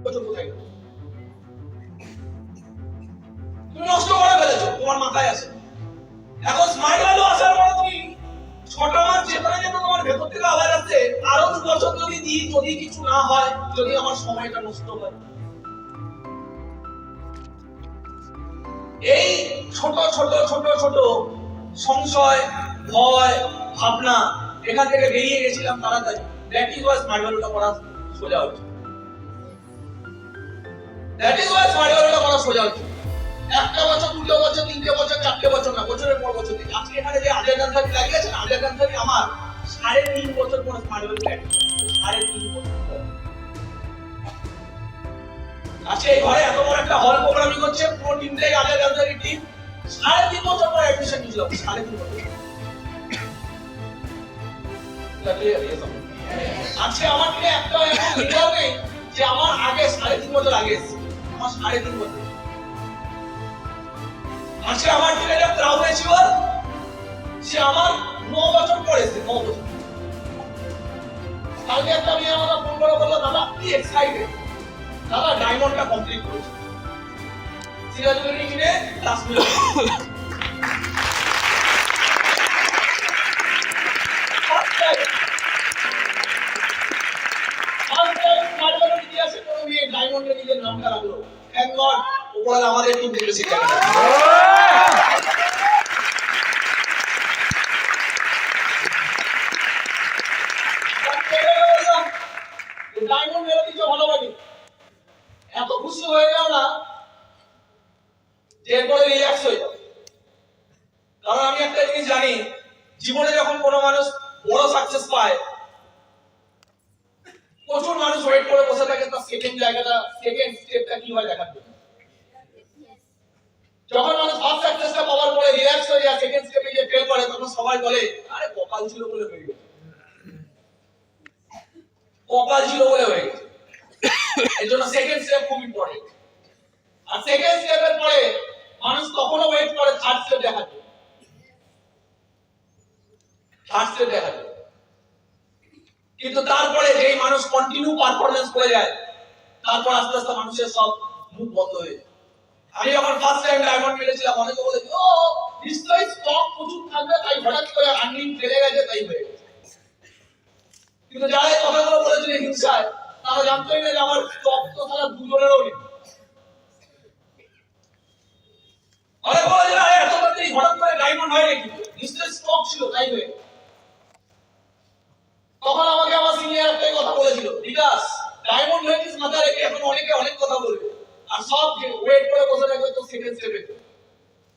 কোথায় গেল? তুমি নষ্ট করে ফেলেছো, তোমার মাথায় আছে। এখন স্মাইল ভ্যালু আসার পরে তুমি 6টা মাস যেতে যেতে তোমার ভেতর থেকে আওয়াজ আসছে আরো 2 বছর যদি দিই, যদি কিছু না হয়, যদি আমার সময়টা নষ্ট হয়। এই ছোট ছোট ছোট ছোট সংশয়, ভয়, ভাবনা এখান থেকে বেরিয়ে গেছিলাম তাড়াতাড়ি। দ্যাট ইজ ওয়াই স্মার্ট ভ্যালুটা করা সোজা হচ্ছে। দ্যাট ইজ ওয়াই স্মার্ট ভ্যালুটা করা সোজা হচ্ছে। 1টা বছর, 2টে বছর, 3টে বছর, 4টে বছর না, বছরের পর বছর দিন। আজকে এখানে যে আজের গান্ধারি লাগিয়েছেন, আজের গান্ধারি আমার 3.5 বছর পর স্মার্ট ভ্যালু লাগে। 3.5 বছর পর আজকে এই ঘরে এত বড় একটা হল প্রোগ্রামিং হচ্ছে, পুরো টিমটাই আজের গান্ধারি টিম। 3.5 বছর পর অ্যাডমিশন নিয়েছিলাম। 3.5 বছর। আজকে আমার কিনে একটা লিডার নেই যে আমার আগে 3.5 বছর আগে এসেছে। আমার 3.5 বছর। আজকে আমার কিনে একটা ক্রাউড অ্যাচিভার, সে আমার 9 বছর পরে এসেছে। 9 বছর। কালকে একটা মেয়ে আমাকে ফোন করে বললো, দাদা কি এক্সাইটেড, দাদা ডায়মন্ডটা কমপ্লিট করেছি। সিরাজগঞ্জ কিনে 10 মিনিট। ডায়মন্ডে নিজের নামটা রাখলো। থ্যাংক গড, ওপরে আমাদের টিম থেকে শিক্ষা ডায়মন্ড মেরে দিচ্ছে ভালোবাসি। এত খুশি হয়ে যাও না যে এরপরে রিল্যাক্স হয়ে যাও। কারণ আমি একটা জিনিস জানি, জীবনে যখন কোনো মানুষ বড় সাকসেস পায়, প্রচুর মানুষ ওয়েট করে বসে থাকে তার সেকেন্ড জায়গাটা, সেকেন্ড স্টেপটা কি হয় দেখার জন্য। যখন মানুষ ফার্স্ট সাকসেসটা পাওয়ার পরে রিল্যাক্স হয়ে যায়, সেকেন্ড স্টেপে গিয়ে ফেল করে, তখন সবাই বলে আরে কপাল ছিল বলে হয়ে গেছে, কপাল ছিল বলে হয়ে গেছে। এই জন্য সেকেন্ড স্টেপ খুব ইম্পর্টেন্ট। আর সেকেন্ড স্টেপের পরে মানুষ কখনো ওয়েট করে থার্ড স্টেপ দেখার জন্য। থার্ড স্টেপ দেখার জন্য। কিন্তু তারপরে যেই মানুষ কন্টিনিউ পারফরম্যান্স করে যায়, তারপর আস্তে আস্তে মানুষের সব মুখ বন্ধ হয়ে যায়। আমি যখন ফার্স্ট টাইম ডায়মন্ড মেরেছিলাম, অনেকে বলেছিল ও নিশ্চয়ই স্টক প্রচুর থাকবে, তাই হঠাৎ করে আর্নিং ফেলে গেছে, তাই হয়ে গেছে। কিন্তু যারা এই কথাগুলো বলেছিল হিংসায়, তারা জানতোই না যে আমার স্টক তো তারা দুজনেরও নেই। অনেক বলে যে এত তাড়াতাড়ি হঠাৎ করে ডায়মন্ড হয় নাকি, নিশ্চয়ই স্টক ছিল, তাই হয়ে গেছে। তখন আমাকে আমার সিনিয়র একটাই কথা বলেছিল, বিকাশ ডায়মন্ড হয়েছিস মাথা রেখে, এখন অনেকে অনেক কথা বলবে আর সব ওয়েট করে বসে থাকবে তো সেকেন্ড স্টেপে,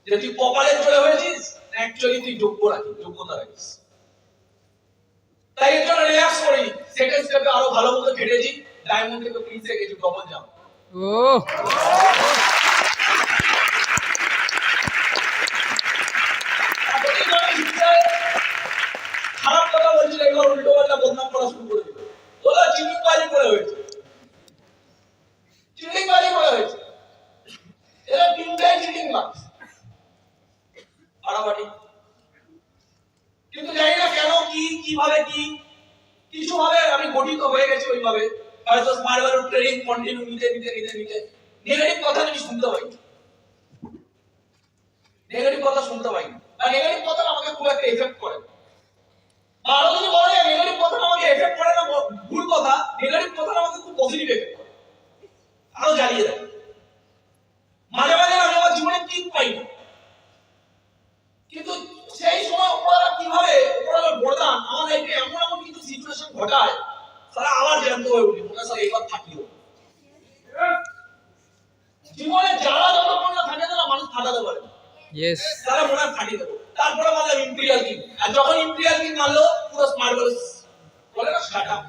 যে তুই কপালের জোরে হয়েছিস না অ্যাকচুয়ালি তুই যোগ্যতা রাখিস। তাই এর জন্য রিল্যাক্স করি, সেকেন্ড স্টেপে আরো ভালো মতো খেটেছি, ডায়মন্ড থেকে প্রিন্সে গেছি, ডবল জাম্প। খারাপ কথা বলছিল, এগুলো উল্টো পাল্টা বদনাম করা শুরু করে দিল। ওরা চিটিংবাজি করে হয়েছে, চিটিংবাজি করে হয়েছে। এরা তিনটাই চিটিংবাজ, ফাটাফাটি। কিন্তু জানি না কেন, কিভাবে কিছু ভাবে আমি গঠিত হয়ে গেছি ওইভাবে। হয়তো স্মার্ট ভ্যালু ট্রেনিং কন্টিনিউ নিতে নেগেটিভ কথা আমি শুনতে পাই, নেগেটিভ কথা শুনতে পাই না, আর নেগেটিভ কথা আমাকে খুব একটা এফেক্ট করে। আরো যদি বলে নেগেটিভ কথা আমাকে এফেক্ট করে না, ভুল কথা। নেগেটিভ কথা আমাকে খুব পজিটিভ এফেক্ট করে, আরো জ্বালিয়ে দেয়। মাঝে মাঝে আমি আমার জীবনে ঠিক পাই না, কিন্তু সেই সময় ওরা কিভাবে ওরা বলতাম আমার লাইফে এমন এমন কিছু সিচুয়েশন ঘটায়, তারা আবার জ্যান্ত হয়ে উঠি, মনে হয় এবার থাকিও। জীবনে যারা যতক্ষণ না থাকে তারা মানুষ ফাটাতে পারে, তারা মনে হয় ফাটিয়ে দেবো। তারপরে মারলাম ইম্পিরিয়াল কিং, আর যখন ইম্পিরিয়াল কিং মারলো পুরো স্মার্ট ভ্যালু বলে না শাট আপ।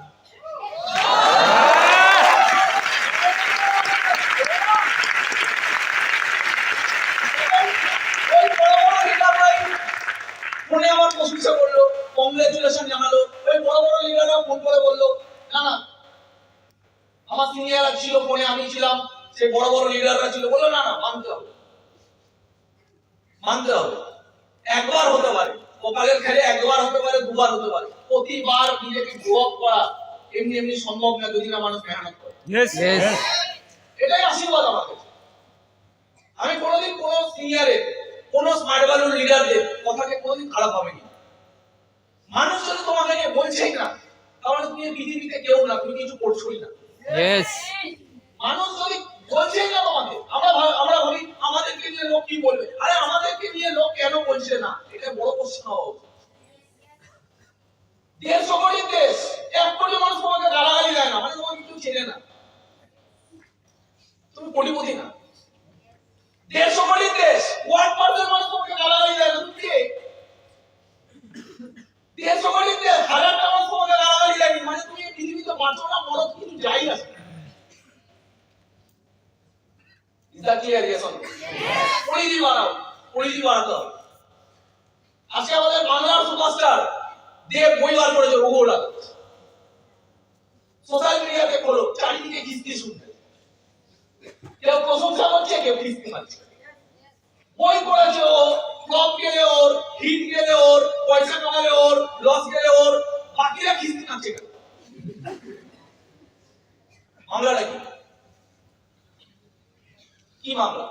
ফোনে আমার প্রশংসা করলো, কংগ্রেচুলেশন জানালো। ওই বড় বড় লিডাররা ফোন করে বললো না না, আমার সিনিয়র ছিল ফোনে, আমি ছিলাম, সেই বড় বড় লিডাররা ছিল, বললো না না মানতে হবে, মানতে হবে। একবার হতে পারে, কপালের খেলে একবার হতে পারে, দুবার হতে পারে, প্রতিবার নিজেকে গ্রো আপ করা এমনি এমনি সম্ভব না যদি না মানুষ মেহনত করে। এটাই আশীর্বাদ আমাকে। আমি কোনোদিন কোনো সিনিয়রের, কোনো স্মার্ট ভ্যালু লিডারদের কথাকে কোনোদিন খারাপ ভাবিনি। মানুষ যদি তোমাকে নিয়ে বলছেই না, তাহলে তুমি পৃথিবীতে কেউ না, তুমি কিছু করছোই না। মানুষ যদি বলছেই না তোমাকে, আমরা ভাবি আমাদেরকে নিয়ে লোক কি বলবে। আরে আমাদেরকে নিয়ে লোক কেন বলছে না, এটা বড় প্রশ্ন হওয়া উচিত। 150 কোটির দেশ, 1 কোটি মানুষ তোমাকে গালাগালি দেয় না, মানে তোমাকে কিছু চেনে না, তুমি কোটিপতি না। 150 কোটির দেশ, 1% মানুষ তোমাকে গালাগালি দেয় না, তুমি কে? 150 কোটির দেশ, 1000টা মানুষ তোমাকে গালাগালি দেয়, মানে তুমি পৃথিবীতে বাঁচো না, মরো, কিছু যাই আছে। এটা ক্লিয়ার গেছন? পরিধি বাড়াও, পরিধি বাড়াতে হবে। আজকে আমাদের বাংলার সুপারস্টার দেব বই বার করেছে রঘুরা, সোশ্যাল মিডিয়াতে খোলো, চারিদিকে কিস্তি শুনতে, কেউ প্রশংসা করছে, কেউ কিস্তি মারছে। বই করেছে ও, ফ্লপ গেলে ওর, হিট গেলে ওর, পয়সা কামালে ওর, লস গেলে ওর, বাকিরা কিস্তি মারছে কেন? মামলাটা কি মামলা?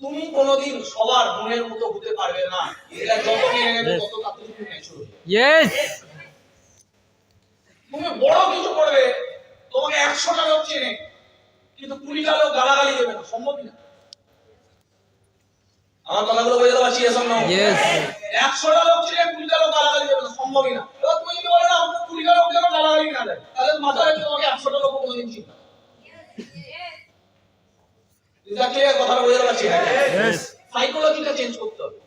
তুমি কোনোদিন সবার মনের মতো হতে পারবে না। এটা যত মেনে নেবে তত তাড়াতাড়ি তুমি ন্যাচুরাল। তুমি বড় কিছু করবে, তোমাকে 100টা লোক চেনে, কিন্তু 20টা লোক গালাগালি দেবে না, সম্ভব না। আমার কথাগুলো বুঝতে পারছি? এসব না, 100টা লোক চেনে, 20টা লোক গালাগালি দেবে না, সম্ভবই না। এবার তুমি যদি বলো না আমাকে 20টা লোক যেন গালাগালি না দেয়, তাহলে মাথায় রেখে তোমাকে 100টা লোক কোনোদিন চিনবে না। এটা ক্লিয়ার? কথাটা বুঝতে পারছি? সাইকোলজিটা চেঞ্জ করতে হবে,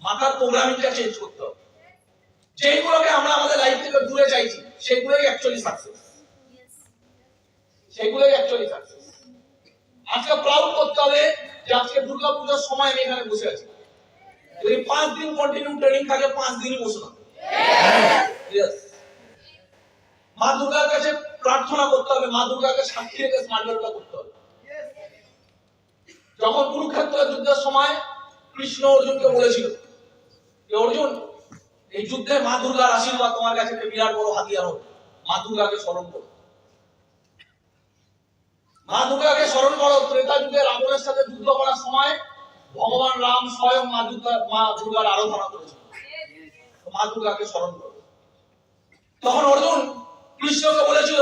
মাথার প্রোগ্রামিংটা চেঞ্জ করতে হবে। যেগুলোকে আমরা আমাদের লাইফ থেকে দূরে চাইছি, সেগুলোই অ্যাকচুয়ালি সাকসেস, সেগুলোই অ্যাকচুয়ালি সাকসেস। আজকে প্রাউড করতে হবে যে আজকে দুর্গাপূজার সময় আমি এখানে বসে আছি। যদি 5 দিন কন্টিনিউ ট্রেনিং থাকে, 5 দিনই বসলাম। মা দুর্গার কাছে প্রার্থনা করতে হবে, মা দুর্গাকে সাক্ষী রেখে স্মার্ট ভ্যালুটা করতে হবে। যখন কুরুক্ষেত্রের যুদ্ধের সময় কৃষ্ণ অর্জুনকে বলেছিল যে অর্জুন, এই যুদ্ধে মা দুর্গার আশীর্বাদ তোমার কাছে একটা বিরাট বড় হাতিয়ার হবে, মা দুর্গাকে স্মরণ করো, মা দুর্গাকে স্মরণ করো। ত্রেতা যুগে রাবণের সাথে যুদ্ধ করার সময় ভগবান রাম স্বয়ং মা দুর্গার আরাধনা করেছিল, মা দুর্গাকে স্মরণ করো। তখন অর্জুন কৃষ্ণকে বলেছিল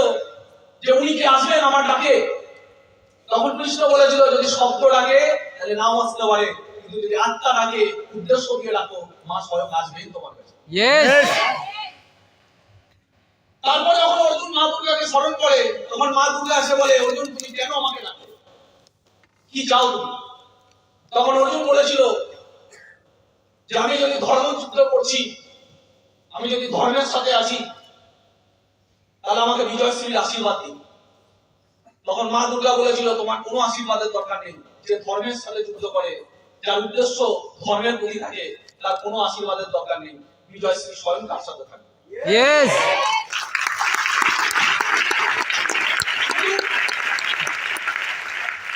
যে উনি কি আসবেন আমার ডাকে? তখন কৃষ্ণ বলেছিল যদি শব্দ ডাকে তাহলে নাও আসতে পারে, কিন্তু যদি আত্মা ডাকে, উদ্দেশ্য দিয়ে ডাকো, মা স্বয়ং আসবেন তোমার কাছে। তারপরে যখন অর্জুন মা দুর্গাকে স্মরণ করে, তখন মা দুর্গা এসে বলে অর্জুন তুমি কেন আমাকে ডাকো, কি চাও তুমি? তখন অর্জুন বলেছিল যে আমি যদি ধর্মযুদ্ধ করছি, আমি যদি ধর্মের সাথে আছি, তাহলে আমাকে বিজয়শ্রীর আশীর্বাদ দিন। তখন মা দুর্গা বলেছিল তোমার কোনো আশীর্বাদের দরকার নেই, যে ধর্মের সাথে যুদ্ধ করে, যার উদ্দেশ্য ধর্মের প্রতি থাকে, তার কোনো আশীর্বাদের দরকার নেই, বিজয়শ্রী স্বয়ং তার সাথে থাকে।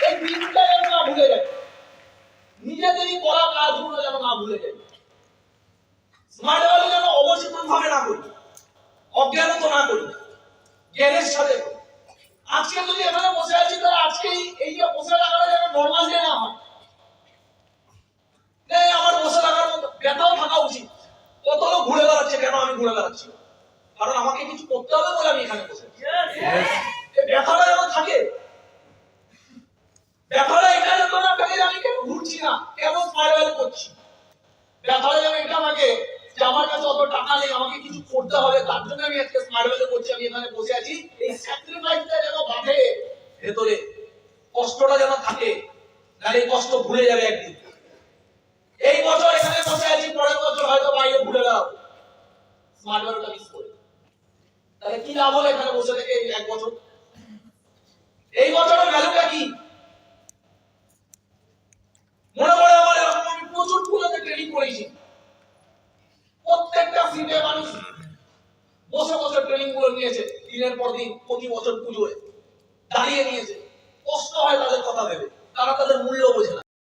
এই দিনটা যেন না ভুলে যাই, নিজেদেরই করা কাজগুলো যেন না ভুলে যাই, স্মার্ট ভ্যালু যেন অবচেতন ভাবে না করি, অজ্ঞানত না করি, জ্ঞানের সাথে। আজকে যদি এখানে বসে আছি, তাহলে আজকে এই যে বসে থাকাটা যেন নর্মাল ডে না হয়। আমার বসে থাকার মতো ব্যথাও থাকা উচিত। কত লোক ঘুরে বেড়াচ্ছে, কেন আমি ঘুরে বেড়াচ্ছি? কারণ আমাকে কিছু করতে হবে বলে আমি এখানে বসে আছি। ব্যথাটা যেন থাকে, ব্যথাটা এটা যেন না থাকে যে আমি কেন ঘুরছি না, কেন স্মার্ট ভ্যালু করছি। ব্যথাটা যেন এটা থাকে যে আমার কাছে অত টাকা নেই, আমাকে কিছু করতে হবে, তার জন্য আমি আজকে স্মার্ট ভ্যালু করছি, আমি এখানে বসে আছি। এই স্যাক্রিফাইসটা যেন বাঁধে ভেতরে, কষ্টটা যেন থাকে, নাহলে এই কষ্ট ভুলে যাবে একদিন। এই বছর এখানে বসে আছি, পরের বছর হয়তো বাইরে ভুলে গেলাম স্মার্ট ভ্যালুটা মিস করে, তাহলে কি লাভ হলো এখানে বসে থেকে এই 1 বছর? এই বছরের ভ্যালুটা কি? মনে পড়ে আমার এরকম আমি প্রচুর পুজোতে ট্রেনিং করেছি, প্রত্যেকটা সিটে মানুষ বসে বসে ট্রেনিং গুলো নিয়েছে, দিনের পর দিন প্রতি বছর পুজোয় দাঁড়িয়ে নিয়েছে। কষ্ট হয় তাদের কথা ভেবে, তারা তাদের মূল্য বোঝে।